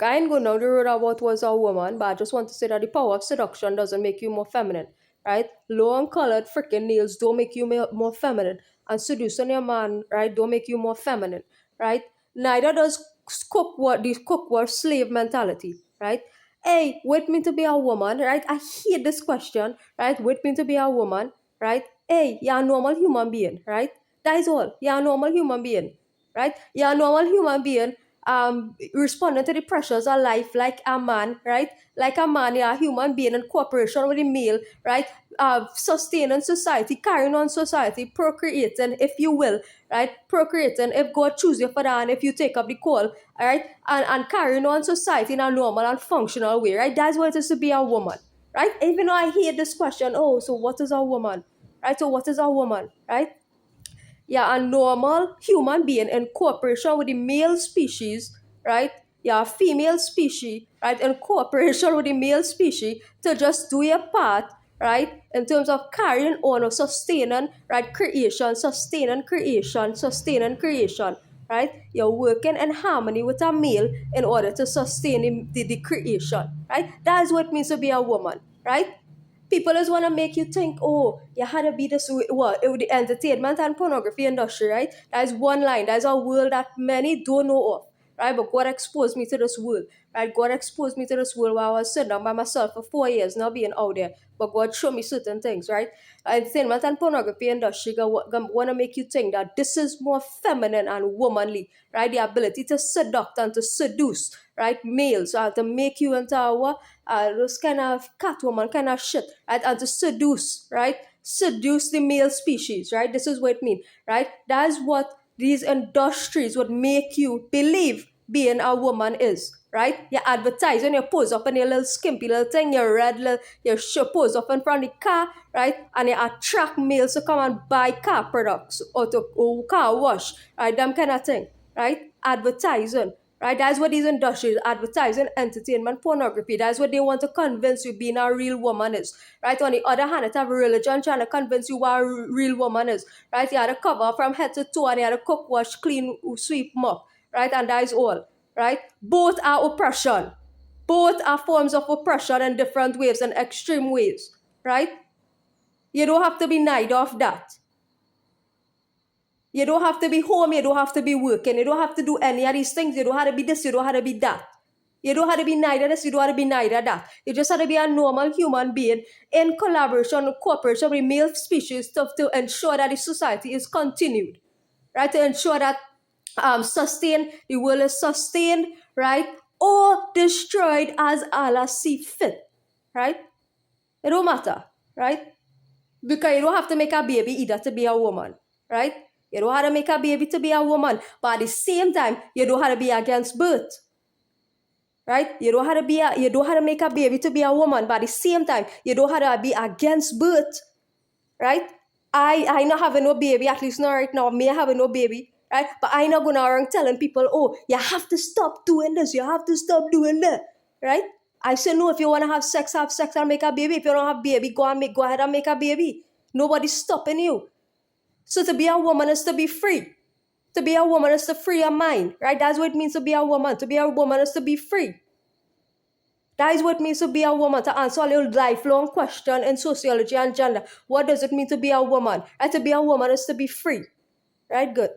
I ain't going down the road about was a woman, but I just want to say that the power of seduction doesn't make you more feminine, right? Long colored freaking nails don't make you more feminine, and seducing your man, right, don't make you more feminine, right? Neither does cook war slave mentality, right? Hey, wait me to be a woman, right? I hate this question, right? Wait me to be a woman, right? Hey, you're a normal human being, right? That is all. You're a normal human being, right? You're a normal human being, responding to the pressures of life like a man, right? Like a man, you're a human being in cooperation with the male, right? Sustaining society, carrying on society, procreating, if you will, right? Procreating, if God choose you for that, and if you take up the call, all right? And carrying on society in a normal and functional way, right? That's what it is to be a woman, right? Even though I hear this question, oh, so what is a woman? Right? So what is a woman, right? Yeah, a normal human being in cooperation with the male species, right? Yeah, female species, right? In cooperation with the male species to just do your part, right? In terms of carrying on or sustaining, right? Sustaining creation, right? You're working in harmony with a male in order to sustain the creation, right? That is what it means to be a woman, right? People just want to make you think, oh, you had to be this way. What? It would the entertainment and pornography industry, right? That's one line. That's a world that many don't know of, right? But God exposed me to this world, right? God exposed me to this world while I was sitting down by myself for 4 years, not being out there. But God showed me certain things, right? Entertainment and pornography industry want to make you think that this is more feminine and womanly, right? The ability to seduct and to seduce, right? Males, to make you into those kind of Catwoman kind of shit, right? And to seduce, right? Seduce the male species, right? This is what it means, right? That's what these industries would make you believe being a woman is, right? You advertise when you pose up in your little skimpy little thing, your red little, your pose up in front of the car, right? And you attract males to come and buy car products or car wash, right? Them kind of thing, right? Advertising, right? That's what these industries, advertising, entertainment, pornography, that's what they want to convince you being a real woman is, right? On the other hand, it have religion trying to convince you what a real woman is, right? You had to cover from head to toe and you had to cook, wash, clean, sweep, mop, right? And that is all, right? Both are oppression. Both are forms of oppression in different ways and extreme ways, right? You don't have to be neither of that. You don't have to be home, you don't have to be working, you don't have to do any of these things. You don't have to be this, you don't have to be that. You don't have to be neither this, you don't have to be neither that. You just have to be a normal human being in collaboration, cooperation with male species to ensure that the society is continued, right? To ensure that the world is sustained, right? Or destroyed as Allah see fit, right? It don't matter, right? Because you don't have to make a baby either to be a woman, right? You don't have to make a baby to be a woman, but at the same time, you don't have to be against birth, right? You don't have to make a baby to be a woman, but at the same time, you don't have to be against birth, right? I not having no baby, at least not right now. Me having no baby, right? But I not going around telling people, oh, you have to stop doing this, you have to stop doing that, right? I say no. If you want to have sex and make a baby. If you don't have baby, go ahead and make a baby. Nobody's stopping you. So to be a woman is to be free. To be a woman is to free your mind, right? That's what it means to be a woman. To be a woman is to be free. That is what it means to be a woman, to answer a little lifelong question in sociology and gender. What does it mean to be a woman? Right? To be a woman is to be free. Right? Good.